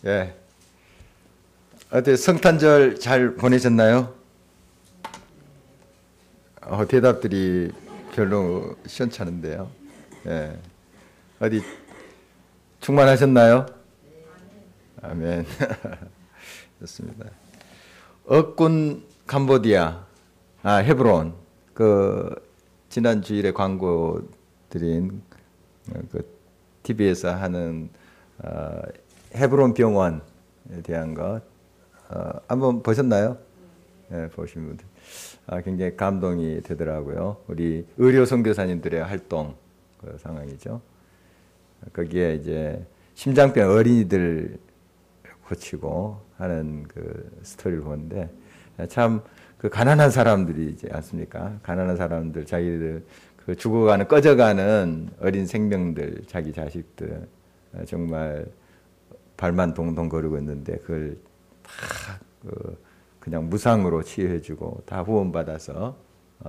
예. 어때 성탄절 잘 보내셨나요? 대답들이 별로 시원찮은데요. 예. 어디 충만하셨나요? 아멘. 좋습니다. 억군 캄보디아, 헤브론. 지난 주일에 광고 드린 TV에서 하는 헤브론 병원에 대한 것 한번 보셨나요? 네, 보신 분들 굉장히 감동이 되더라고요. 우리 의료 선교사님들의 활동 상황이죠. 거기에 이제 심장병 어린이들 고치고 하는 스토리를 보는데 참 가난한 사람들이지 않습니까? 가난한 사람들 자기들 죽어가는 꺼져가는 어린 생명들 자기 자식들 정말 발만 동동 거리고 있는데 그걸 다 그냥 무상으로 치유해주고 다 후원받아서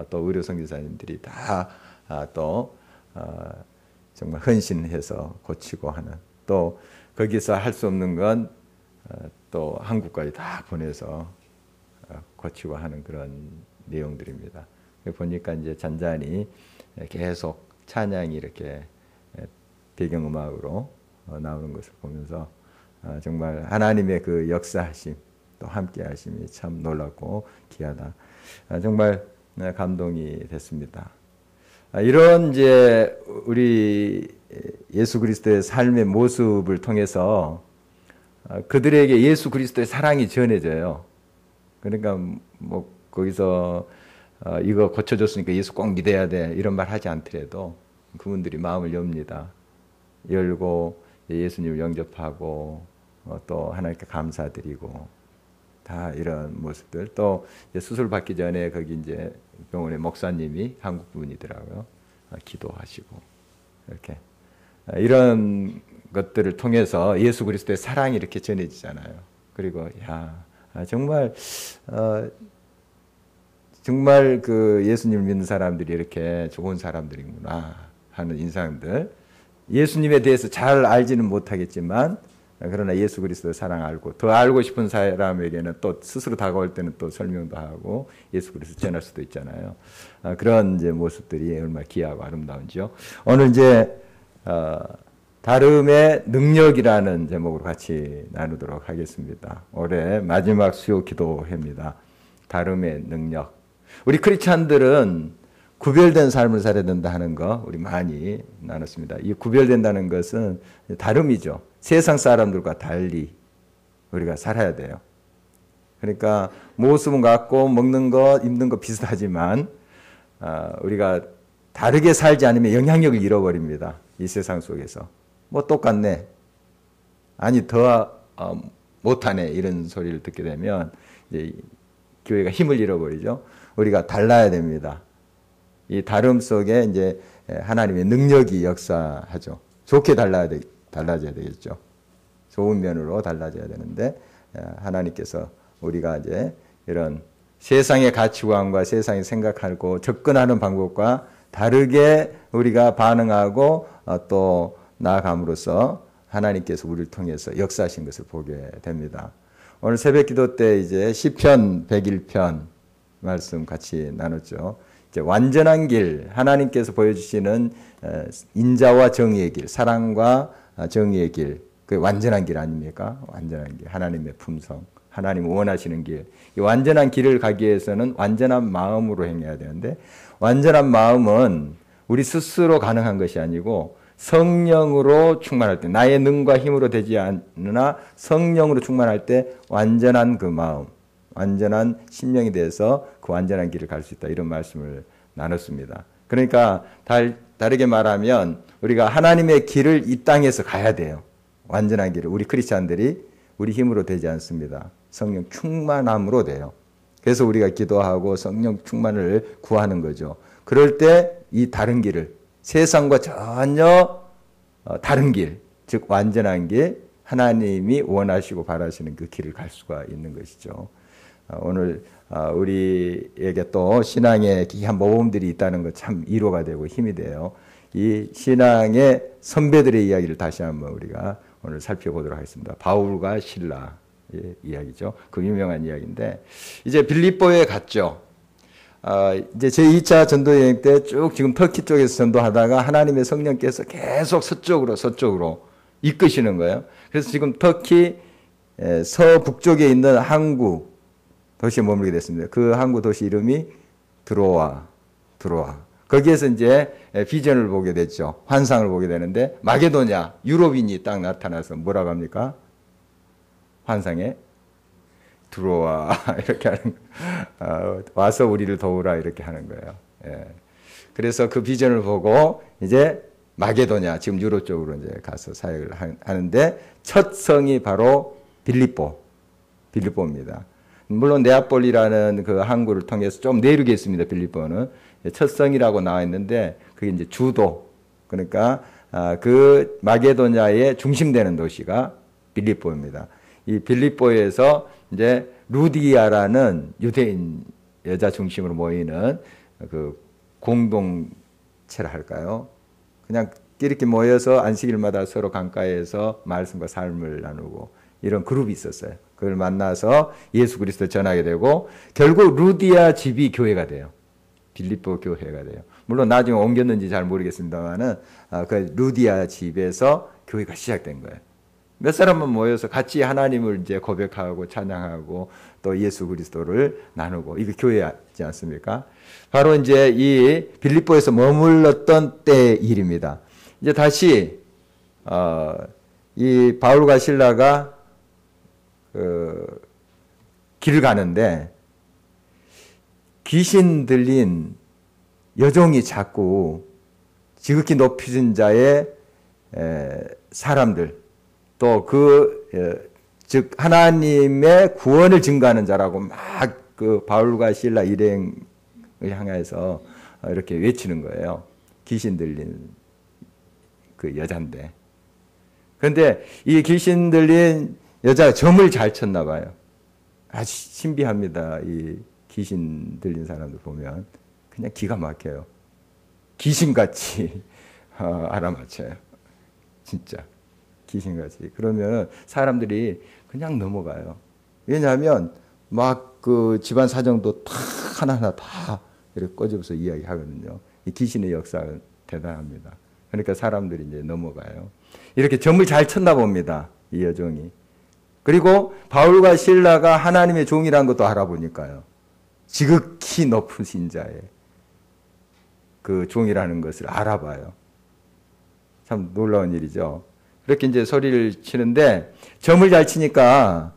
또 의료 선교사님들이 다 또 정말 헌신해서 고치고 하는 또 거기서 할 수 없는 건 또 한국까지 다 보내서 고치고 하는 그런 내용들입니다. 보니까 이제 잔잔히 계속 찬양이 이렇게 배경음악으로 나오는 것을 보면서 정말 하나님의 그 역사하심 또 함께하심이 참 놀랍고 귀하다. 정말 감동이 됐습니다. 이런 이제 우리 예수 그리스도의 삶의 모습을 통해서 그들에게 예수 그리스도의 사랑이 전해져요. 그러니까 뭐 거기서 이거 고쳐줬으니까 예수 꼭 믿어야 돼 이런 말 하지 않더라도 그분들이 마음을 엽니다. 열고 예수님을 영접하고 또 하나님께 감사드리고 다 이런 모습들 또 수술 받기 전에 거기 이제 병원의 목사님이 한국 분이더라고요. 기도하시고 이렇게 이런 것들을 통해서 예수 그리스도의 사랑이 이렇게 전해지잖아요. 그리고 정말 정말 예수님을 믿는 사람들이 이렇게 좋은 사람들이구나 하는 인상들. 예수님에 대해서 잘 알지는 못하겠지만 그러나 예수 그리스도의 사랑 알고 더 알고 싶은 사람에게는 또 스스로 다가올 때는 또 설명도 하고 예수 그리스도 전할 수도 있잖아요. 그런 이제 모습들이 얼마나 귀하고 아름다운지요. 오늘 이제 다름의 능력이라는 제목으로 같이 나누도록 하겠습니다. 올해 마지막 수요 기도회입니다. 다름의 능력. 우리 크리스찬들은 구별된 삶을 살아야 된다 하는 거 우리 많이 나눴습니다. 이 구별된다는 것은 다름이죠. 세상 사람들과 달리 우리가 살아야 돼요. 그러니까 모습은 같고 먹는 것, 입는 것 비슷하지만 우리가 다르게 살지 않으면 영향력을 잃어버립니다. 이 세상 속에서. 뭐 똑같네. 아니 더 못하네. 이런 소리를 듣게 되면 이제 교회가 힘을 잃어버리죠. 우리가 달라야 됩니다. 이 다름 속에 이제 하나님의 능력이 역사하죠. 좋게 달라져야 되겠죠. 좋은 면으로 달라져야 되는데 하나님께서 우리가 이제 이런 세상의 가치관과 세상이 생각하고 접근하는 방법과 다르게 우리가 반응하고 또 나아감으로써 하나님께서 우리를 통해서 역사하신 것을 보게 됩니다. 오늘 새벽 기도 때 이제 시편 101편 말씀 같이 나눴죠. 이제 완전한 길, 하나님께서 보여주시는 인자와 정의의 길, 사랑과 정의의 길, 그 완전한 길 아닙니까? 완전한 길, 하나님의 품성, 하나님 원하시는 길. 이 완전한 길을 가기 위해서는 완전한 마음으로 행해야 되는데 완전한 마음은 우리 스스로 가능한 것이 아니고 성령으로 충만할 때, 나의 능과 힘으로 되지 않으나 성령으로 충만할 때 완전한 그 마음, 완전한 심령이 돼서 그 완전한 길을 갈 수 있다. 이런 말씀을 나눴습니다. 그러니까 다르게 말하면 우리가 하나님의 길을 이 땅에서 가야 돼요. 완전한 길을. 우리 크리스찬들이 우리 힘으로 되지 않습니다. 성령 충만함으로 돼요. 그래서 우리가 기도하고 성령 충만을 구하는 거죠. 그럴 때 이 다른 길을 세상과 전혀 다른 길, 즉 완전한 길, 하나님이 원하시고 바라시는 그 길을 갈 수가 있는 것이죠. 오늘 우리에게 또 신앙의 귀한 모범들이 있다는 것 참 위로가 되고 힘이 돼요. 이 신앙의 선배들의 이야기를 다시 한번 우리가 오늘 살펴보도록 하겠습니다. 바울과 실라의 이야기죠. 그 유명한 이야기인데 이제 빌립보에 갔죠. 이제 제2차 전도 여행 때 쭉 지금 터키 쪽에서 전도하다가 하나님의 성령께서 계속 서쪽으로 이끄시는 거예요. 그래서 지금 터키 서북쪽에 있는 항구 도시에 머물게 됐습니다. 그 항구 도시 이름이 드로아. 거기에서 이제 비전을 보게 됐죠. 환상을 보게 되는데 마게도냐 유럽인이 딱 나타나서 뭐라고 합니까? 환상에 들어와 이렇게 하는 와서 우리를 도우라 이렇게 하는 거예요. 예. 그래서 그 비전을 보고 이제 마게도냐 지금 유럽 쪽으로 이제 가서 사역을 하는데 첫 성이 바로 빌립보입니다. 물론 네아폴리라는 그 항구를 통해서 좀 내륙에 있습니다. 빌립보는 첫 성이라고 나와 있는데 그게 이제 주도 그러니까 그 마게도냐의 중심되는 도시가 빌립보입니다. 이 빌립보에서 이제 루디아라는 유대인 여자 중심으로 모이는 그 공동체라 할까요? 그냥 이렇게 모여서 안식일마다 서로 강가에서 말씀과 삶을 나누고 이런 그룹이 있었어요. 그걸 만나서 예수 그리스도 전하게 되고 결국 루디아 집이 교회가 돼요. 빌립보 교회가 돼요. 물론 나중에 옮겼는지 잘 모르겠습니다만은 그 루디아 집에서 교회가 시작된 거예요. 몇 사람만 모여서 같이 하나님을 이제 고백하고 찬양하고 또 예수 그리스도를 나누고 이게 교회지 않습니까? 바로 이제 이 빌립보에서 머물렀던 때의 일입니다. 이제 다시 이 바울과 실라가 길 가는데 귀신 들린 여종이 자꾸 지극히 높이신 자의 사람들 또 즉 하나님의 구원을 증거하는 자라고 막 그 바울과 실라 일행을 향해서 이렇게 외치는 거예요. 귀신 들린 그 여잔데. 그런데 이 귀신 들린 여자가 점을 잘 쳤나 봐요. 아주 신비합니다. 이 귀신 들린 사람들 보면 그냥 기가 막혀요. 귀신같이 알아맞혀요. 진짜 귀신같이. 그러면 사람들이 그냥 넘어가요. 왜냐하면 막 그 집안 사정도 다 하나하나 다 이렇게 꺼집어서 이야기하거든요. 이 귀신의 역사가 대단합니다. 그러니까 사람들이 이제 넘어가요. 이렇게 점을 잘 쳤나 봅니다. 이 여종이. 그리고 바울과 실라가 하나님의 종이라는 것도 알아보니까요. 지극히 높으신 자의 그 종이라는 것을 알아봐요. 참 놀라운 일이죠. 그렇게 이제 소리를 치는데 점을 잘 치니까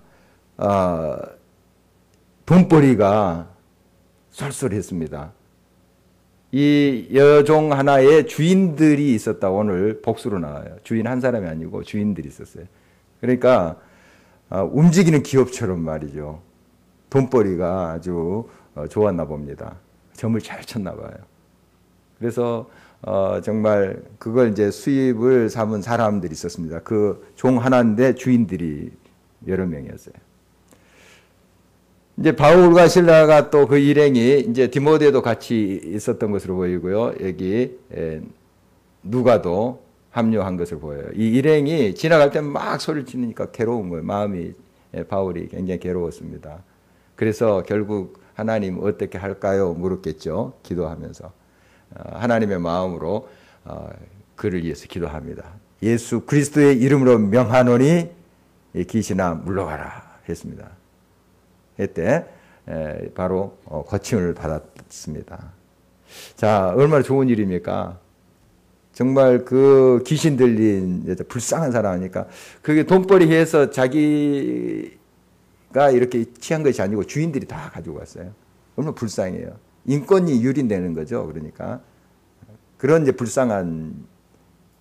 돈벌이가 쏠쏠했습니다. 이 여종 하나의 주인들이 있었다. 오늘 복수로 나와요. 주인 한 사람이 아니고 주인들이 있었어요. 그러니까 움직이는 기업처럼 말이죠. 돈벌이가 아주 좋았나 봅니다. 점을 잘 쳤나 봐요. 그래서 정말 그걸 이제 수입을 삼은 사람들이 있었습니다. 그 종 하나인데 주인들이 여러 명이었어요. 이제 바울과 실라가 또 그 일행이 이제 디모데도 같이 있었던 것으로 보이고요. 여기 누가도 합류한 것을 보여요. 이 일행이 지나갈 때 막 소리를 지르니까 괴로운 거예요. 마음이 바울이 굉장히 괴로웠습니다. 그래서 결국 하나님 어떻게 할까요? 물었겠죠. 기도하면서. 하나님의 마음으로 그를 위해서 기도합니다. 예수 그리스도의 이름으로 명하노니 귀신아 물러가라 했습니다. 그때 바로 고침을 받았습니다. 자, 얼마나 좋은 일입니까? 정말 그 귀신 들린 여자 불쌍한 사람이니까 그게 돈벌이 해서 자기가 이렇게 취한 것이 아니고 주인들이 다 가지고 갔어요. 얼마나 불쌍해요. 인권이 유린되는 거죠. 그러니까 그런 이제 불쌍한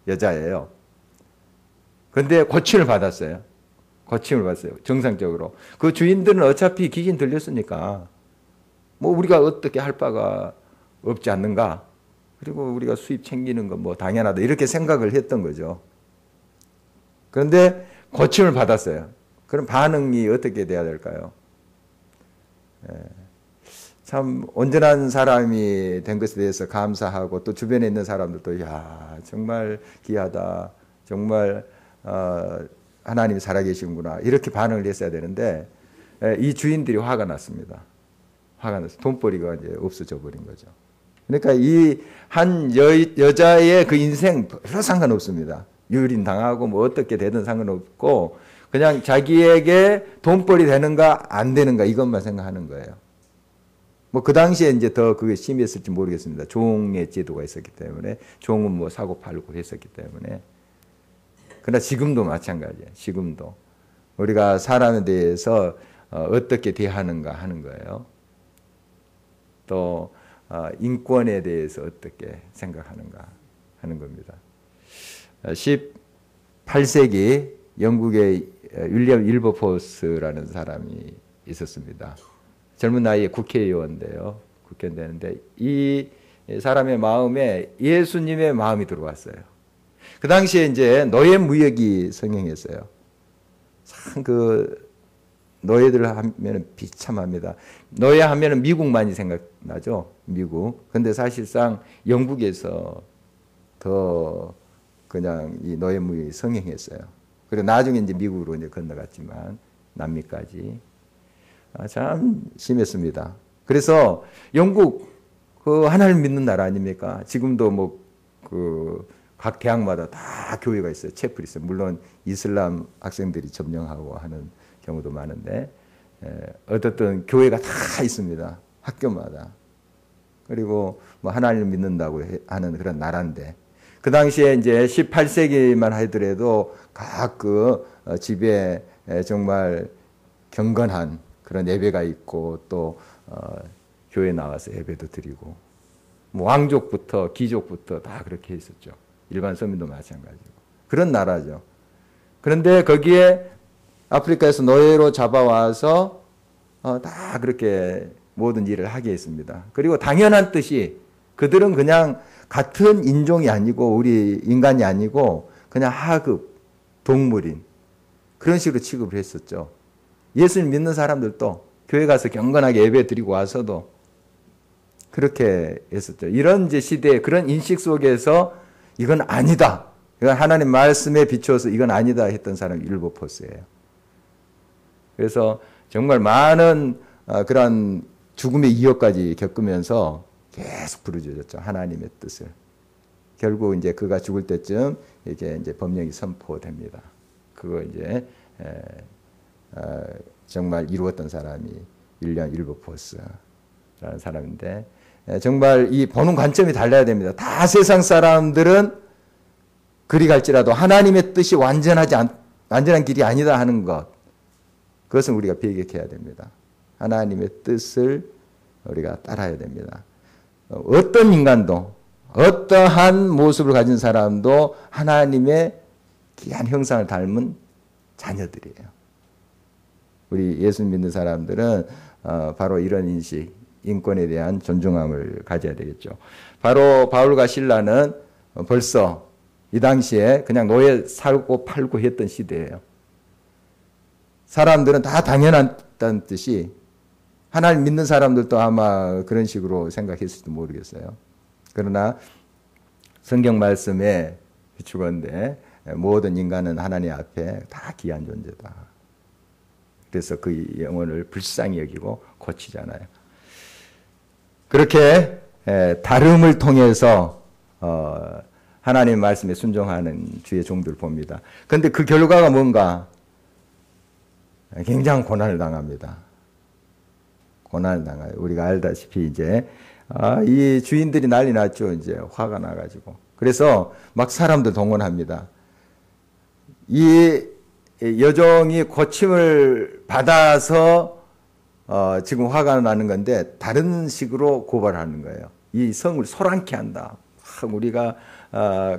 여자예요. 그런데 고침을 받았어요. 고침을 받았어요. 정상적으로. 그 주인들은 어차피 귀신 들렸으니까 뭐 우리가 어떻게 할 바가 없지 않는가. 그리고 우리가 수입 챙기는 건 뭐 당연하다. 이렇게 생각을 했던 거죠. 그런데 고침을 받았어요. 그럼 반응이 어떻게 돼야 될까요? 참 온전한 사람이 된 것에 대해서 감사하고 또 주변에 있는 사람들도 야 정말 귀하다. 정말 하나님이 살아계시구나 이렇게 반응을 했어야 되는데 이 주인들이 화가 났습니다. 화가 났어요. 돈벌이가 이제 없어져 버린 거죠. 그러니까 이 한 여자의 그 인생 별로 상관없습니다. 유린당하고 뭐 어떻게 되든 상관없고 그냥 자기에게 돈벌이 되는가 안 되는가 이것만 생각하는 거예요. 뭐 그 당시에 이제 더 그게 심했을지 모르겠습니다. 종의 제도가 있었기 때문에 종은 뭐 사고 팔고 했었기 때문에. 그러나 지금도 마찬가지예요. 지금도 우리가 사람에 대해서 어떻게 대하는가 하는 거예요. 또 인권에 대해서 어떻게 생각하는가 하는 겁니다. 18세기 영국의 윌리엄 윌버포스라는 사람이 있었습니다. 젊은 나이에 국회의원인데요. 국회의원 되는데 이 사람의 마음에 예수님의 마음이 들어왔어요. 그 당시에 이제 노예 무역이 성행했어요. 참 그 노예들 하면은 비참합니다. 노예 하면은 미국만이 생각나죠. 미국. 근데 사실상 영국에서 더 그냥 이 노예 무역이 성행했어요. 그리고 나중에 이제 미국으로 이제 건너갔지만 남미까지 참 심했습니다. 그래서 영국 그 하나님 믿는 나라 아닙니까? 지금도 뭐 그 각 대학마다 다 교회가 있어요. 채플이 있어요. 물론 이슬람 학생들이 점령하고 하는 경우도 많은데 어떻든 교회가 다 있습니다. 학교마다. 그리고 뭐 하나님을 믿는다고 하는 그런 나라인데 그 당시에 이제 18세기만 하더라도 각 그 집에 정말 경건한 그런 예배가 있고 또 교회 나와서 예배도 드리고 뭐 왕족부터 귀족부터 다 그렇게 했었죠. 일반 서민도 마찬가지고 그런 나라죠. 그런데 거기에 아프리카에서 노예로 잡아와서 다 그렇게 모든 일을 하게 했습니다. 그리고 당연한 뜻이 그들은 그냥 같은 인종이 아니고 우리 인간이 아니고 그냥 하급, 동물인 그런 식으로 취급을 했었죠. 예수님 믿는 사람들도 교회 가서 경건하게 예배 드리고 와서도 그렇게 했었죠. 이런 이제 시대에 그런 인식 속에서 이건 아니다. 이건 하나님 말씀에 비추어서 이건 아니다 했던 사람이 윌버포스예요. 그래서 정말 많은 그런 죽음의 이역까지 겪으면서 계속 부르짖었죠. 하나님의 뜻을. 결국 이제 그가 죽을 때쯤 이게 이제 법령이 선포됩니다. 그거 이제 정말 이루었던 사람이 윌리엄 윌버포스라는 사람인데 정말 이 보는 관점이 달라야 됩니다. 다 세상 사람들은 그리 갈지라도 하나님의 뜻이 완전한 길이 아니다 하는 것. 그것은 우리가 배격해야 됩니다. 하나님의 뜻을 우리가 따라야 됩니다. 어떤 인간도 어떠한 모습을 가진 사람도 하나님의 귀한 형상을 닮은 자녀들이에요. 우리 예수 믿는 사람들은 바로 이런 인식, 인권에 대한 존중함을 가져야 되겠죠. 바로 바울과 실라는 벌써 이 당시에 그냥 노예 살고 팔고 했던 시대예요. 사람들은 다 당연하다는 뜻이 하나님 믿는 사람들도 아마 그런 식으로 생각했을지도 모르겠어요. 그러나 성경 말씀에 비추건대 모든 인간은 하나님 앞에 다 귀한 존재다. 그래서 그 영혼을 불쌍히 여기고 고치잖아요. 그렇게 다름을 통해서 하나님 말씀에 순종하는 주의 종들을 봅니다. 그런데 그 결과가 뭔가? 굉장한 고난을 당합니다. 고난을 당해요. 우리가 알다시피 이제 이 주인들이 난리 났죠. 이제 화가 나가지고. 그래서 막 사람들 동원합니다. 이 여종이 고침을 받아서 지금 화가 나는 건데 다른 식으로 고발하는 거예요. 이 성을 소란케 한다. 우리가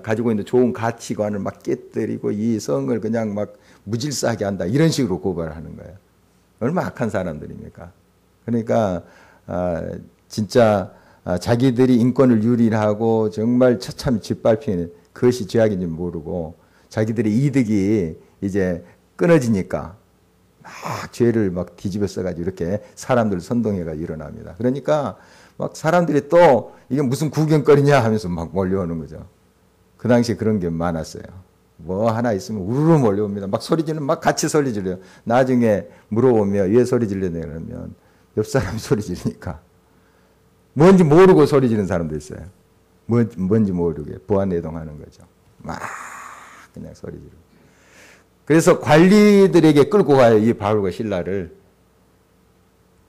가지고 있는 좋은 가치관을 막 깨뜨리고 이 성을 그냥 막 무질서하게 한다. 이런 식으로 고발하는 거예요. 얼마나 악한 사람들입니까? 그러니까 진짜 자기들이 인권을 유린하고 정말 처참히 짓밟히는 그것이 죄악인지 모르고 자기들의 이득이 이제 끊어지니까 막 죄를 막 뒤집어 써가지고 이렇게 사람들을 선동해가 일어납니다. 그러니까 막 사람들이 또 이게 무슨 구경거리냐 하면서 막 몰려오는 거죠. 그 당시에 그런 게 많았어요. 뭐 하나 있으면 우르르 몰려옵니다. 막 소리 지르면 막 같이 소리 질러요. 나중에 물어보면 왜 소리 질르냐 그러면 옆 사람이 소리 지르니까. 뭔지 모르고 소리 지르는 사람도 있어요. 뭔지 모르게 보안내동하는 거죠. 막 그냥 소리 지르고. 그래서 관리들에게 끌고 가요. 이 바울과 실라를.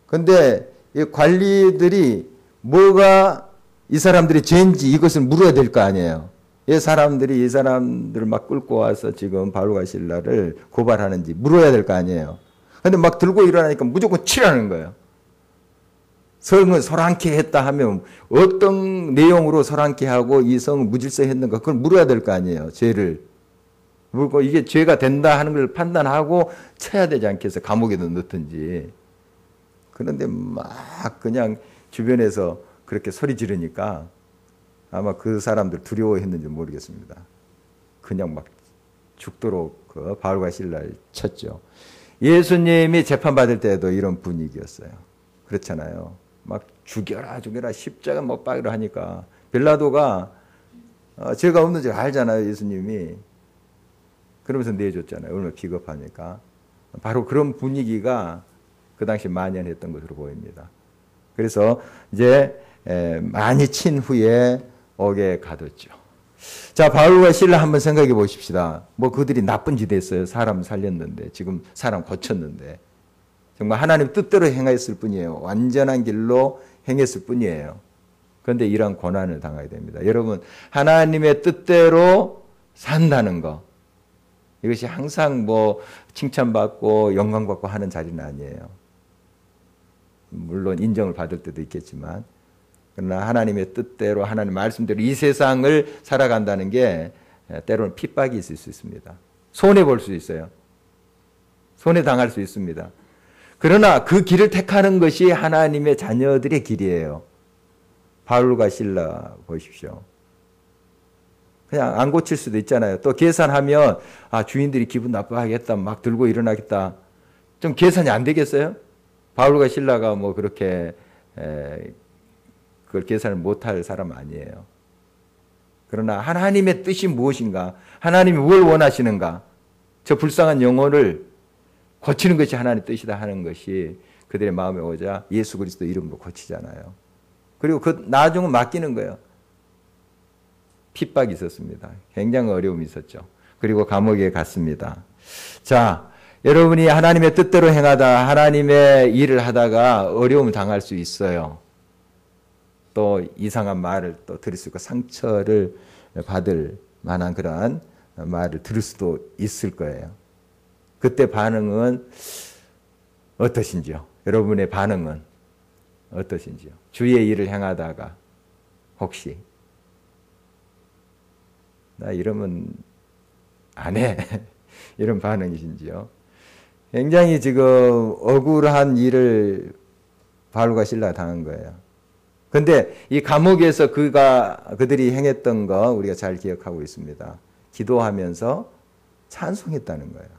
근데 이 관리들이 뭐가 이 사람들이 죄인지 이것을 물어야 될 거 아니에요. 이 사람들을 막 끌고 와서 지금 바울과 실라를 고발하는지 물어야 될 거 아니에요. 근데 막 들고 일어나니까 무조건 치라는 거예요. 성을 소란케 했다 하면 어떤 내용으로 소란케 하고 이 성을 무질서했는가 그걸 물어야 될 거 아니에요. 죄를. 물고 이게 죄가 된다 하는 걸 판단하고 쳐야 되지 않겠어요. 감옥에도 넣든지. 그런데 막 그냥 주변에서 그렇게 소리 지르니까 아마 그 사람들 두려워했는지 모르겠습니다. 그냥 막 죽도록 그 바울과 실라를 쳤죠. 예수님이 재판받을 때도 이런 분위기였어요. 그렇잖아요. 막 죽여라 십자가 못 박으라 하니까 빌라도가 죄가 없는 줄 알잖아요. 예수님이. 그러면서 내줬잖아요. 얼마나 비겁하니까. 바로 그런 분위기가 그 당시 만연했던 것으로 보입니다. 그래서 이제 많이 친 후에 옥에 가뒀죠. 자, 바울과 실라 한번 생각해 보십시다. 뭐 그들이 나쁜 짓 했어요. 사람 살렸는데, 지금 사람 고쳤는데. 정말 하나님 뜻대로 행했을 뿐이에요. 완전한 길로 행했을 뿐이에요. 그런데 이러한 고난을 당하게 됩니다. 여러분, 하나님의 뜻대로 산다는 거. 이것이 항상 뭐 칭찬받고 영광받고 하는 자리는 아니에요. 물론 인정을 받을 때도 있겠지만, 그러나 하나님의 뜻대로 하나님 말씀대로 이 세상을 살아간다는 게 때로는 핍박이 있을 수 있습니다. 손해볼 수 있어요. 손해당할 수 있습니다. 그러나 그 길을 택하는 것이 하나님의 자녀들의 길이에요. 바울과 실라 보십시오. 그냥 안 고칠 수도 있잖아요. 또 계산하면 주인들이 기분 나빠하겠다. 막 들고 일어나겠다. 좀 계산이 안 되겠어요? 바울과 실라가 뭐 그렇게 그걸 계산을 못할 사람 아니에요. 그러나 하나님의 뜻이 무엇인가? 하나님이 뭘 원하시는가? 저 불쌍한 영혼을 고치는 것이 하나님의 뜻이다 하는 것이 그들의 마음에 오자 예수 그리스도 이름으로 고치잖아요. 그리고 그 나중은 맡기는 거예요. 핍박이 있었습니다. 굉장히 어려움이 있었죠. 그리고 감옥에 갔습니다. 자, 여러분이 하나님의 뜻대로 행하다 하나님의 일을 하다가 어려움을 당할 수 있어요. 또 이상한 말을 또 들을 수 있고 상처를 받을 만한 그러한 말을 들을 수도 있을 거예요. 그때 반응은 어떠신지요? 여러분의 반응은 어떠신지요? 주의 일을 행하다가 혹시 나 이러면 안 해. 이런 반응이신지요? 굉장히 지금 억울한 일을 바울과 실라가 당한 거예요. 근데 이 감옥에서 그들이 행했던 거 우리가 잘 기억하고 있습니다. 기도하면서 찬송했다는 거예요.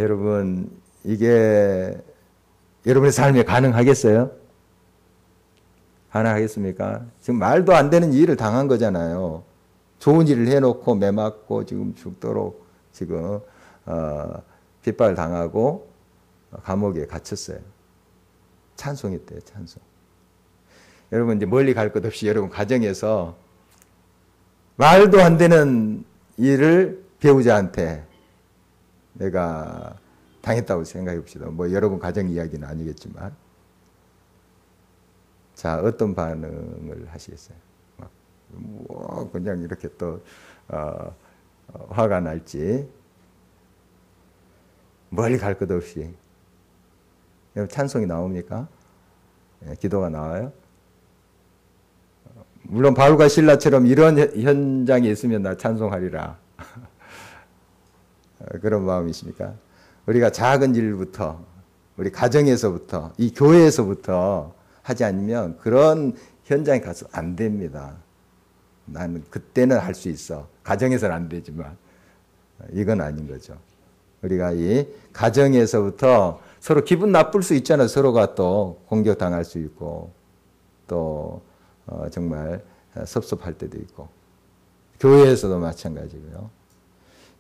여러분, 이게 여러분의 삶에 가능하겠어요? 가능하겠습니까? 지금 말도 안 되는 일을 당한 거잖아요. 좋은 일을 해놓고 매맞고 지금 죽도록 지금 핍박을 당하고 감옥에 갇혔어요. 찬송했대요, 찬송. 여러분 이제 멀리 갈 것 없이 여러분 가정에서 말도 안 되는 일을 배우자한테 내가 당했다고 생각해 봅시다. 뭐 여러분 가정 이야기는 아니겠지만. 자, 어떤 반응을 하시겠어요? 뭐 그냥 이렇게 또 화가 날지. 멀리 갈 것 없이. 찬송이 나옵니까? 기도가 나와요? 물론 바울과 실라처럼 이런 현장에 있으면 나 찬송하리라. 그런 마음이십니까? 우리가 작은 일부터, 우리 가정에서부터, 이 교회에서부터 하지 않으면 그런 현장에 가서 안 됩니다. 나는 그때는 할 수 있어. 가정에서는 안 되지만 이건 아닌 거죠. 우리가 이 가정에서부터 서로 기분 나쁠 수 있잖아요. 서로가 또 공격당할 수 있고 또 정말 섭섭할 때도 있고 교회에서도 마찬가지고요.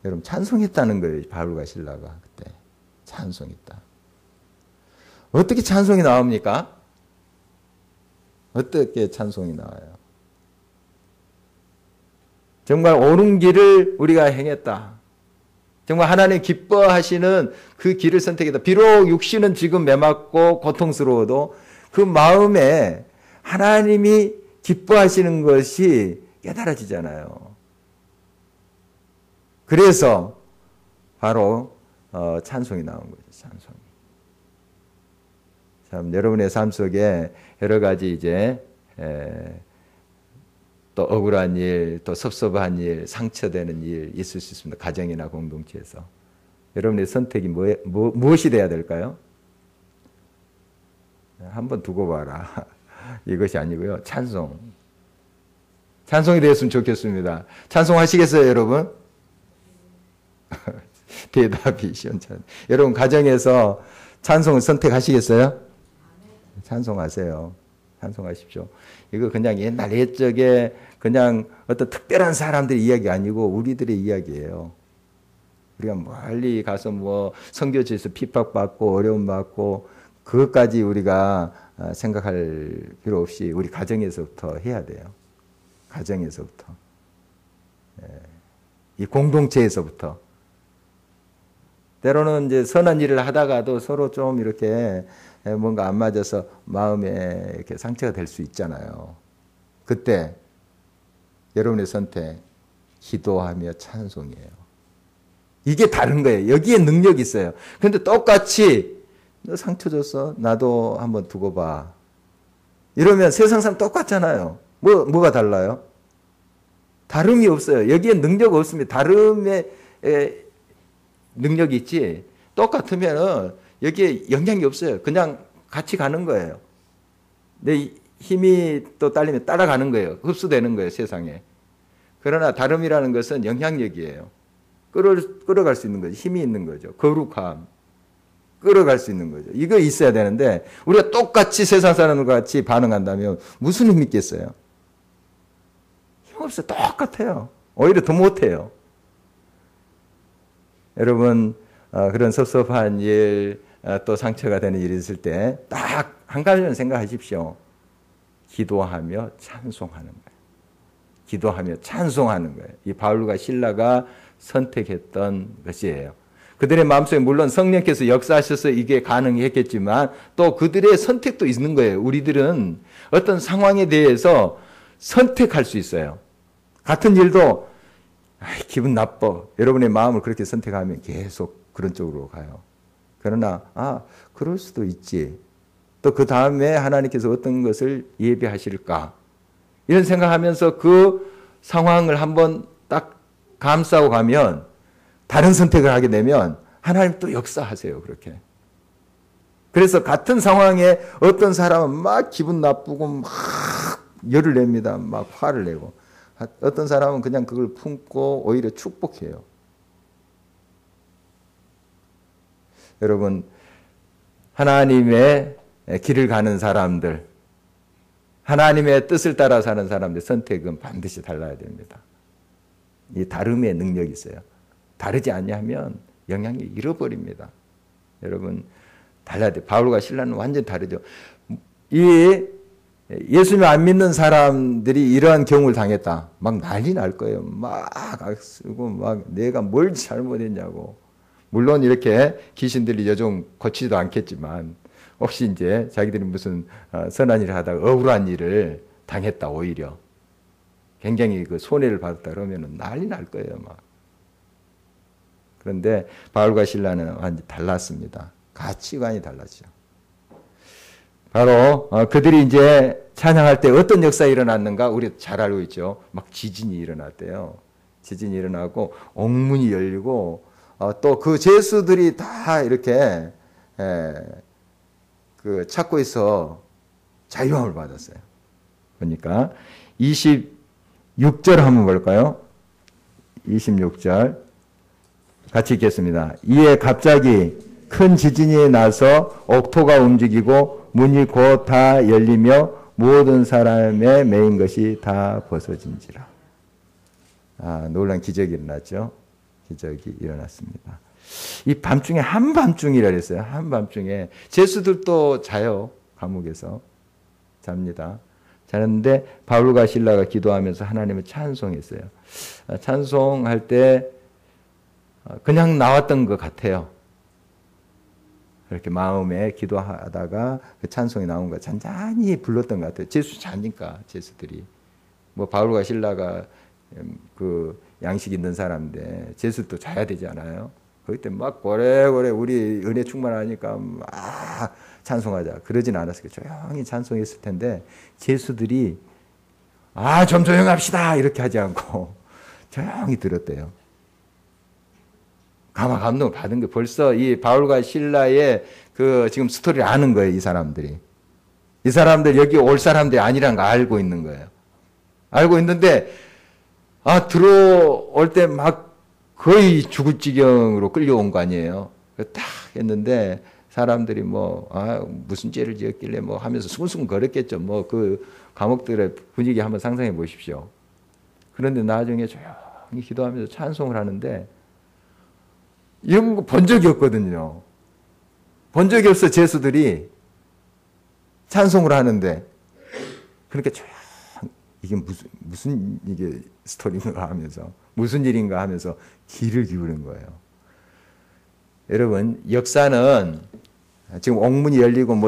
여러분 찬송했다는 거예요. 바울과 실라가 그때 찬송했다. 어떻게 찬송이 나옵니까? 어떻게 찬송이 나와요? 정말 옳은 길을 우리가 행했다. 정말 하나님 기뻐하시는 그 길을 선택했다. 비록 육신은 지금 매맞고 고통스러워도 그 마음에 하나님이 기뻐하시는 것이 깨달아지잖아요. 그래서 바로 찬송이 나온 거죠. 찬송이. 참 여러분의 삶 속에 여러 가지 이제 또 억울한 일, 또 섭섭한 일, 상처되는 일 있을 수 있습니다. 가정이나 공동체에서. 여러분의 선택이 무엇이 돼야 될까요? 한번 두고 봐라. 이것이 아니고요. 찬송. 찬송이 되었으면 좋겠습니다. 찬송하시겠어요, 여러분? 대답이 시원찮. 여러분 가정에서 찬송을 선택하시겠어요? 찬송하세요. 찬송하십시오. 이거 그냥 옛날 옛적에 그냥 어떤 특별한 사람들의 이야기 아니고 우리들의 이야기예요. 우리가 멀리 가서 뭐 선교지에서 핍박받고 어려움 받고 그것까지 우리가 생각할 필요 없이 우리 가정에서부터 해야 돼요. 가정에서부터. 이 공동체에서부터. 때로는 이제 선한 일을 하다가도 서로 좀 이렇게 뭔가 안 맞아서 마음에 이렇게 상처가 될 수 있잖아요. 그때 여러분의 선택, 기도하며 찬송이에요. 이게 다른 거예요. 여기에 능력이 있어요. 그런데 똑같이 너 상처 줬어? 나도 한번 두고 봐. 이러면 세상 사람 똑같잖아요. 뭐가 달라요? 다름이 없어요. 여기에 능력 없습니다. 다름의 능력이 있지. 똑같으면 여기에 영향이 없어요. 그냥 같이 가는 거예요. 내 힘이 또 딸리면 따라가는 거예요. 흡수되는 거예요, 세상에. 그러나 다름이라는 것은 영향력이에요. 끌어갈 수 있는 거죠. 힘이 있는 거죠. 거룩함. 끌어갈 수 있는 거죠. 이거 있어야 되는데 우리가 똑같이 세상 사람과 같이 반응한다면 무슨 힘이 있겠어요? 힘없어요. 똑같아요. 오히려 더 못해요. 여러분 그런 섭섭한 일, 또 상처가 되는 일이 있을 때 딱 한 가지만 생각하십시오. 기도하며 찬송하는 거예요. 기도하며 찬송하는 거예요. 이 바울과 실라가 선택했던 것이에요. 그들의 마음속에 물론 성령께서 역사하셔서 이게 가능했겠지만 또 그들의 선택도 있는 거예요. 우리들은 어떤 상황에 대해서 선택할 수 있어요. 같은 일도 기분 나빠. 여러분의 마음을 그렇게 선택하면 계속 그런 쪽으로 가요. 그러나 그럴 수도 있지. 또 그 다음에 하나님께서 어떤 것을 예비하실까. 이런 생각하면서 그 상황을 한번 딱 감싸고 가면 다른 선택을 하게 되면 하나님 또 역사하세요. 그렇게. 그래서 같은 상황에 어떤 사람은 막 기분 나쁘고 막 열을 냅니다. 막 화를 내고. 어떤 사람은 그냥 그걸 품고 오히려 축복해요. 여러분, 하나님의 길을 가는 사람들, 하나님의 뜻을 따라 사는 사람들 선택은 반드시 달라야 됩니다. 이 다름의 능력이 있어요. 다르지 않냐면 영향이 잃어버립니다. 여러분, 달라야 돼요. 바울과 실라는 완전히 다르죠. 이 예수님 안 믿는 사람들이 이러한 경우를 당했다. 막 난리 날 거예요. 막 쓰고 막 내가 뭘 잘못했냐고. 물론 이렇게 귀신들이 여종 고치지도 않겠지만 혹시 이제 자기들이 무슨 선한 일을 하다가 억울한 일을 당했다 오히려 굉장히 그 손해를 받았다 그러면 난리 날 거예요. 막. 그런데 바울과 실라는 완전히 달랐습니다. 가치관이 달랐죠. 바로 그들이 이제 찬양할 때 어떤 역사가 일어났는가 우리 잘 알고 있죠. 막 지진이 일어났대요. 지진이 일어나고 옥문이 열리고 또 그 죄수들이 다 이렇게 그 찾고에서 자유함을 받았어요. 그러니까 26절 한번 볼까요? 26절 같이 읽겠습니다. 이에 갑자기 큰 지진이 나서 옥토가 움직이고 문이 곧 다 열리며 모든 사람의 매인 것이 다 벗어진지라. 놀란 기적이 일어났죠. 기적이 일어났습니다. 이 밤중에 한밤중이라 그랬어요. 한밤중에 제수들도 자요. 감옥에서 잡니다. 자는데 바울과 실라가 기도하면서 하나님을 찬송했어요. 찬송할 때 그냥 나왔던 것 같아요. 이렇게 마음에 기도하다가 그 찬송이 나온 거 잔잔히 불렀던 것 같아요. 제수 자니까 제수들이 뭐 바울과 실라가 그 양식 있는 사람인데 제수도 자야 되잖아요. 그때 막 고래고래 우리 은혜 충만하니까 막 찬송하자 그러진 않았어요. 조용히 찬송했을 텐데 제수들이 좀 조용합시다 이렇게 하지 않고 조용히 들었대요. 감동을 받은 게 벌써 이 바울과 실라의 그 지금 스토리를 아는 거예요. 이 사람들이. 이 사람들 여기 올 사람들이 아니라는 거 알고 있는 거예요. 알고 있는데 들어올 때 막 거의 죽을 지경으로 끌려온 거 아니에요. 딱 했는데 사람들이 무슨 죄를 지었길래 하면서 수근수근 거렸겠죠. 그 감옥들의 분위기 한번 상상해 보십시오. 그런데 나중에 조용히 기도하면서 찬송을 하는데 이런 거 본 적이 없거든요. 본 적이 없어 제수들이 찬송을 하는데 그렇게 이게 무슨 이게 스토리인가 하면서 무슨 일인가 하면서 귀를 기울인 거예요. 여러분 역사는 지금 옥문이 열리고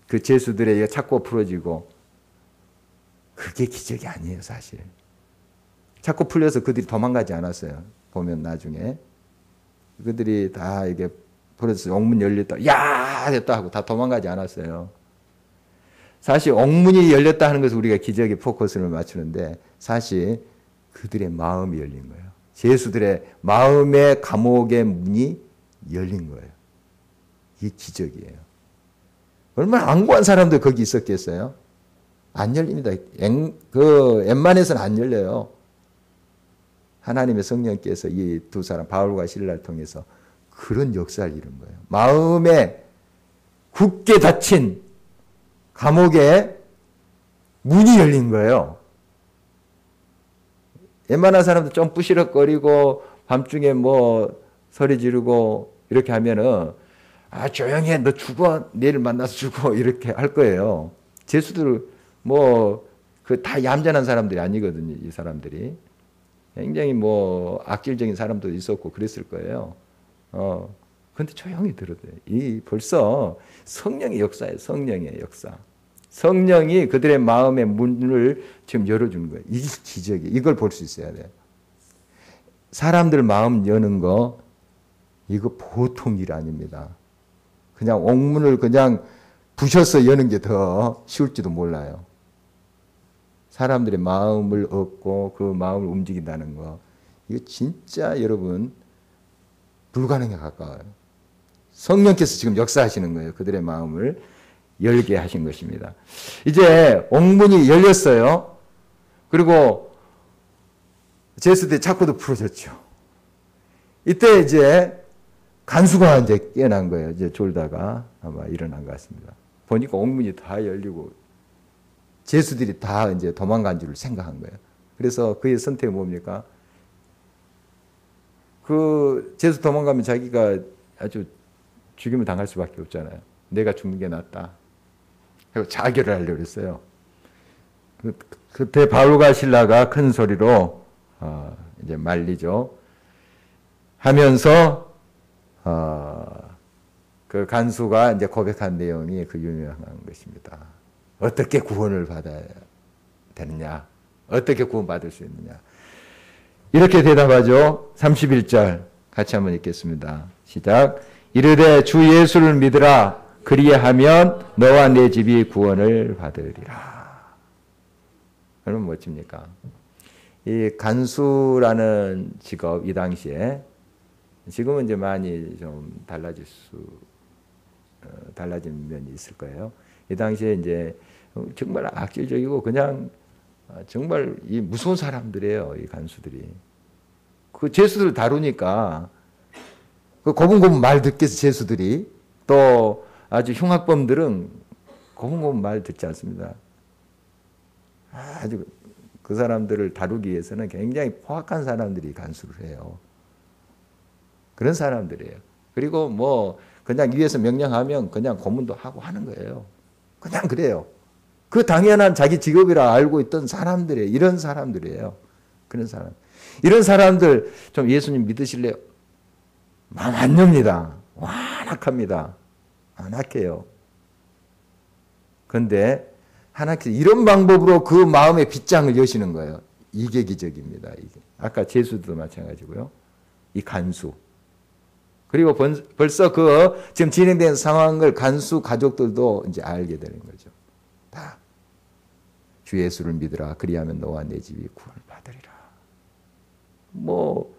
그 제수들의 찾고 풀어지고 그게 기적이 아니에요 사실. 찾고 풀려서 그들이 도망가지 않았어요. 보면 나중에 그들이 다 이게 풀어서 옥문 열렸다 야 됐다 하고 다 도망가지 않았어요. 사실 옥문이 열렸다 하는 것을 우리가 기적에 포커스를 맞추는데 사실 그들의 마음이 열린 거예요. 제수들의 마음의 감옥의 문이 열린 거예요. 이게 기적이에요. 얼마나 완고한 사람들 거기 있었겠어요? 안 열립니다. 웬만해서는 안 열려요. 하나님의 성령께서 이 두 사람 바울과 실라를 통해서 그런 역사를 이룬 거예요. 마음에 굳게 닫힌 감옥에 문이 열린 거예요. 웬만한 사람들 좀 부시럭거리고 밤중에 소리 지르고 이렇게 하면은 조용히 해 너 죽어 내일 만나서 죽어 이렇게 할 거예요. 제수들 다 얌전한 사람들이 아니거든요. 이 사람들이 굉장히 악질적인 사람도 있었고 그랬을 거예요. 근데 조용히 들어도 이 벌써 성령의 역사예요. 성령의 역사. 성령이 그들의 마음의 문을 지금 열어주는 거예요. 이게 기적이에요. 이걸 볼 수 있어야 돼요. 사람들 마음 여는 거 이거 보통 일 아닙니다. 그냥 옥문을 그냥 부셔서 여는 게 더 쉬울지도 몰라요. 사람들의 마음을 얻고 그 마음을 움직인다는 거 이거 진짜 여러분 불가능에 가까워요. 성령께서 지금 역사하시는 거예요. 그들의 마음을 열게 하신 것입니다. 이제 옥문이 열렸어요. 그리고 제수들의 착고도 풀어졌죠. 이때 이제 간수가 이제 깨어난 거예요. 이제 졸다가 아마 일어난 것 같습니다. 보니까 옥문이 다 열리고 제수들이 다 이제 도망간 줄 생각한 거예요. 그래서 그의 선택이 뭡니까? 그 제수 도망가면 자기가 아주 죽임을 당할 수밖에 없잖아요. 내가 죽는 게 낫다. 그리고 자결을 하려고 했어요. 그때 바울과 실라가 큰 소리로 이제 말리죠. 하면서 그 간수가 이제 고백한 내용이 그 유명한 것입니다. 어떻게 구원을 받아야 되느냐? 어떻게 구원받을 수 있느냐? 이렇게 대답하죠. 31절 같이 한번 읽겠습니다. 시작. 이르되 주 예수를 믿으라. 그리하면 너와 내 집이 구원을 받으리라. 얼마나 멋집니까? 이 간수라는 직업 이 당시에 지금은 이제 많이 좀 달라진 면이 있을 거예요. 이 당시에 이제 정말 악질적이고 그냥 정말 이 무서운 사람들이에요. 이 간수들이. 그 제수들 다루니까 그 고분고분 말 듣겠어 제수들이. 또 아주 흉악범들은 고분고분 말 듣지 않습니다. 아주 그 사람들을 다루기 위해서는 굉장히 포악한 사람들이 간수를 해요. 그런 사람들이에요. 그리고 뭐 그냥 위에서 명령하면 그냥 고문도 하고 하는 거예요. 그냥 그래요. 그 당연한 자기 직업이라 알고 있던 사람들이에요. 이런 사람들이에요. 그런 사람. 이런 사람들 좀 예수님 믿으실래요? 마음 안 엽니다. 완악합니다. 완악해요. 그런데 하나님께서 이런 방법으로 그 마음의 빗장을 여시는 거예요. 이게 기적입니다. 이게. 아까 제수도 마찬가지고요. 이 간수. 그리고 벌써 그 지금 진행된 상황을 간수 가족들도 이제 알게 되는 거죠. 다. 주 예수를 믿으라. 그리하면 너와 내 집이 구원을 받으리라. 뭐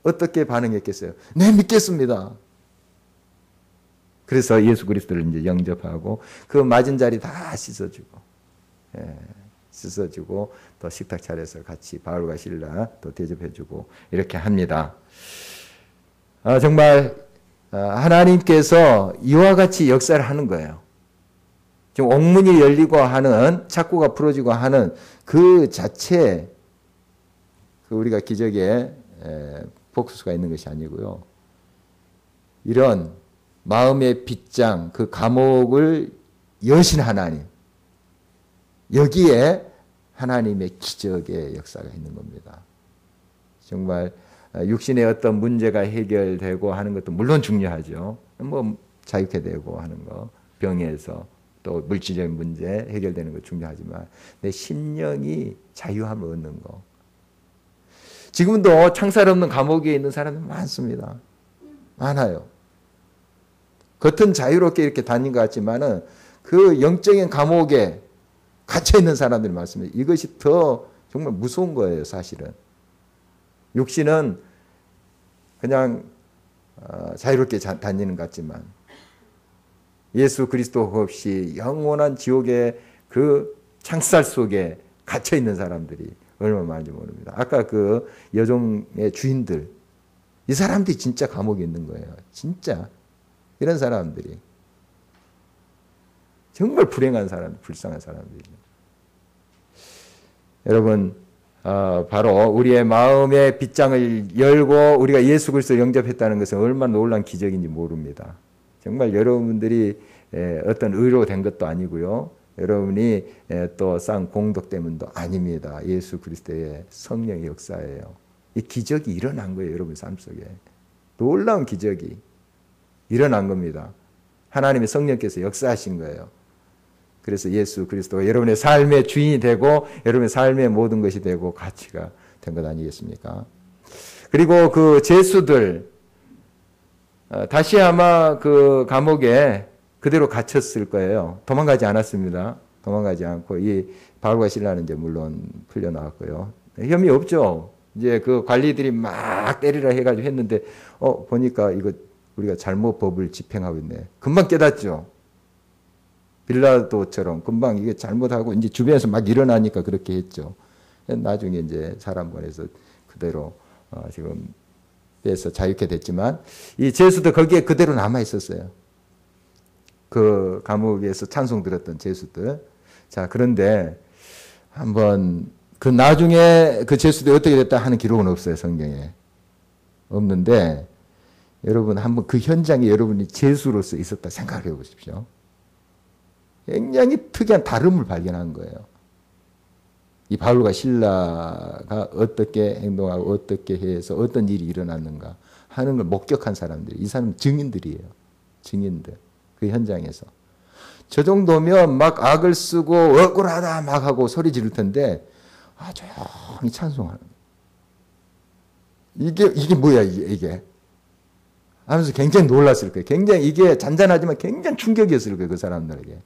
어떻게 반응했겠어요? 네, 믿겠습니다. 그래서 예수 그리스도를 이제 영접하고 그 맞은 자리 다 씻어주고, 씻어주고 또 식탁 차려서 같이 바울과 실라 또 대접해주고 이렇게 합니다. 정말 하나님께서 이와 같이 역사를 하는 거예요. 지금 옥문이 열리고 하는 착고가 풀어지고 하는 그 자체 그 우리가 기적에 포커스가 있는 것이 아니고요. 이런 마음의 빗장, 그 감옥을 여신 하나님, 여기에 하나님의 기적의 역사가 있는 겁니다. 정말 육신의 어떤 문제가 해결되고 하는 것도 물론 중요하죠. 뭐 자유케 되고 하는 거, 병에서 또 물질적인 문제 해결되는 거 중요하지만 내 심령이 자유함을 얻는 거. 지금도 창살 없는 감옥에 있는 사람들 많습니다. 많아요. 겉은 자유롭게 이렇게 다닌 것 같지만은 그 영적인 감옥에 갇혀 있는 사람들이 많습니다. 이것이 더 정말 무서운 거예요, 사실은. 육신은 그냥 자유롭게 다니는 것 같지만 예수 그리스도 없이 영원한 지옥의 그 창살 속에 갇혀 있는 사람들이 얼마나 많은지 모릅니다. 아까 그 여종의 주인들, 이 사람들이 진짜 감옥에 있는 거예요. 진짜. 이런 사람들이. 정말 불행한 사람, 불쌍한 사람들입니다. 여러분, 바로 우리의 마음의 빗장을 열고 우리가 예수 그리스도를 영접했다는 것은 얼마나 놀라운 기적인지 모릅니다. 정말 여러분들이 어떤 의로 된 것도 아니고요. 여러분이 또 쌓은 공덕 때문도 아닙니다. 예수 그리스도의 성령의 역사예요. 이 기적이 일어난 거예요. 여러분 삶 속에. 놀라운 기적이 일어난 겁니다. 하나님의 성령께서 역사하신 거예요. 그래서 예수 그리스도가 여러분의 삶의 주인이 되고 여러분의 삶의 모든 것이 되고 가치가 된 것 아니겠습니까? 그리고 그 제수들 다시 아마 그 감옥에 그대로 갇혔을 거예요. 도망가지 않았습니다. 도망가지 않고 이 바울과 실라는 이제 물론 풀려 나왔고요. 혐의 없죠. 이제 그 관리들이 막 때리라 해가지고 했는데 보니까 이거 우리가 잘못 법을 집행하고 있네. 금방 깨닫죠. 빌라도처럼 금방 이게 잘못하고 이제 주변에서 막 일어나니까 그렇게 했죠. 나중에 이제 사람 보내서 그대로 지금 빼서 자유케 됐지만 이 제수도 거기에 그대로 남아 있었어요. 그 감옥에서 찬송 들었던 제수들. 자, 그런데 한번 그 나중에 그 제수들이 어떻게 됐다 하는 기록은 없어요, 성경에. 없는데 여러분 한번 그 현장에 여러분이 제수로서 있었다 생각해 보십시오. 굉장히 특이한 다름을 발견한 거예요. 이 바울과 실라가 어떻게 행동하고 어떻게 해서 어떤 일이 일어났는가 하는 걸 목격한 사람들이, 이 사람은 증인들이에요. 증인들. 그 현장에서. 저 정도면 막 악을 쓰고 억울하다 막 하고 소리 지를 텐데 조용히 찬송하는 거예요. 이게 뭐야 이게. 하면서 굉장히 놀랐을 거예요. 굉장히 이게 잔잔하지만 굉장히 충격이었을 거예요. 그 사람들에게.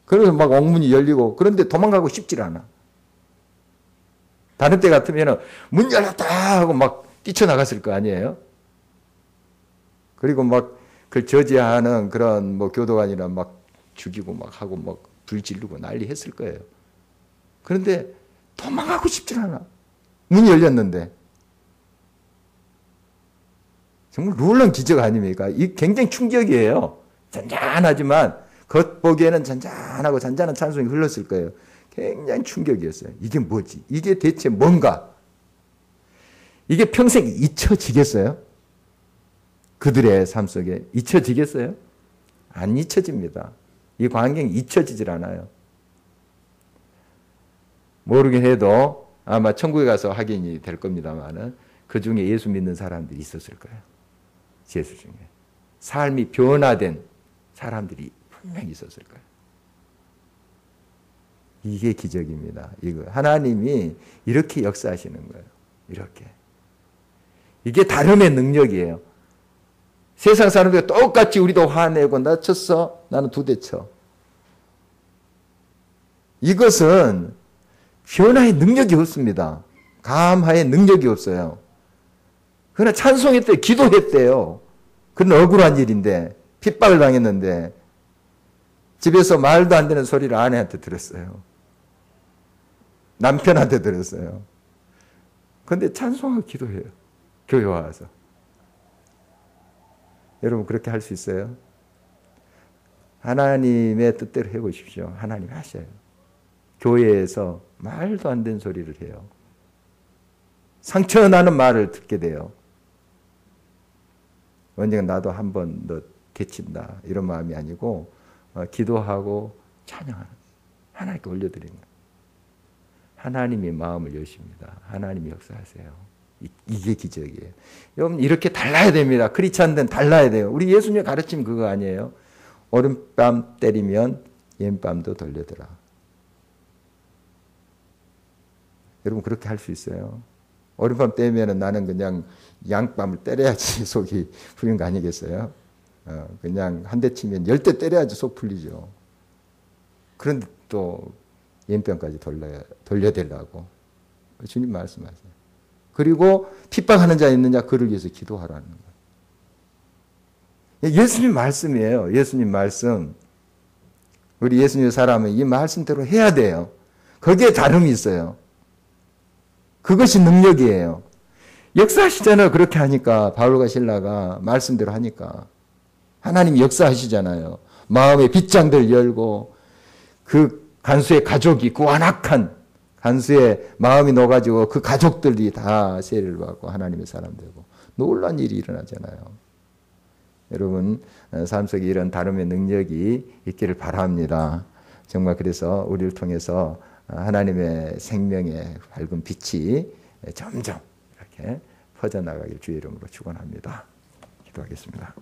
그래서 막 옥문이 열리고 그런데 도망가고 싶질 않아. 다른 때 같으면 문 열렸다 하고 막 뛰쳐나갔을 거 아니에요. 그리고 막 그걸 저지하는 그런 뭐 교도관이나 막 죽이고 막 하고 막 불 지르고 난리 했을 거예요. 그런데 도망가고 싶질 않아. 문이 열렸는데. 정말 놀라운 기적 아닙니까? 이 굉장히 충격이에요. 잔잔하지만 겉보기에는 잔잔하고 잔잔한 찬송이 흘렀을 거예요. 굉장히 충격이었어요. 이게 뭐지? 이게 대체 뭔가? 이게 평생 잊혀지겠어요? 그들의 삶 속에 잊혀지겠어요? 안 잊혀집니다. 이 광경이 잊혀지질 않아요. 모르긴 해도 아마 천국에 가서 확인이 될 겁니다만은 그 중에 예수 믿는 사람들이 있었을 거예요. 예수 중에. 삶이 변화된 사람들이 분명히 있었을 거예요. 이게 기적입니다. 이거 하나님이 이렇게 역사하시는 거예요. 이렇게. 이게 다름의 능력이에요. 세상 사람들과 똑같이 우리도 화내고 나 쳤어. 나는 2대 쳐. 이것은 변화의 능력이 없습니다. 감화의 능력이 없어요. 그러나 찬송했대요. 기도했대요. 그건 억울한 일인데 핍박을 당했는데 집에서 말도 안 되는 소리를 아내한테 들었어요. 남편한테 들었어요. 그런데 찬송하고 기도해요. 교회 와서. 여러분 그렇게 할 수 있어요? 하나님의 뜻대로 해보십시오. 하나님 하셔요. 교회에서 말도 안 되는 소리를 해요. 상처나는 말을 듣게 돼요. 언젠가 나도 한번 너 데친다 이런 마음이 아니고 기도하고 찬양하는 하나님께 올려드리는 거예요. 하나님이 마음을 여십니다. 하나님이 역사하세요. 이게 기적이에요. 여러분 이렇게 달라야 됩니다. 크리스찬들은 달라야 돼요. 우리 예수님의 가르침 그거 아니에요. 오른밤 때리면 왼밤도 돌려더라. 여러분 그렇게 할 수 있어요? 오른밤 때리면 나는 그냥 양밤을 때려야지 속이 풀리는 거 아니겠어요? 그냥 한 대 치면 10대 때려야지 속 풀리죠. 그런데 또 왼뺨까지 돌려대려고 주님 말씀하세요. 그리고 핍박하는 자 있느냐 그를 위해서 기도하라는 거예요. 예수님 말씀이에요. 예수님 말씀. 우리 예수님의 사람은 이 말씀대로 해야 돼요. 거기에 다름이 있어요. 그것이 능력이에요. 역사하시잖아요. 그렇게 하니까 바울과 실라가 말씀대로 하니까 하나님이 역사하시잖아요. 마음의 빗장들 열고 그 간수의 가족이 그 완악한 간수의 마음이 녹아지고 그 가족들이 다 세례를 받고 하나님의 사람 되고 놀라운 일이 일어나잖아요. 여러분 삶 속에 이런 다름의 능력이 있기를 바랍니다. 정말 그래서 우리를 통해서 하나님의 생명의 밝은 빛이 점점 이렇게 퍼져나가길 주의 이름으로 축원합니다. 기도하겠습니다.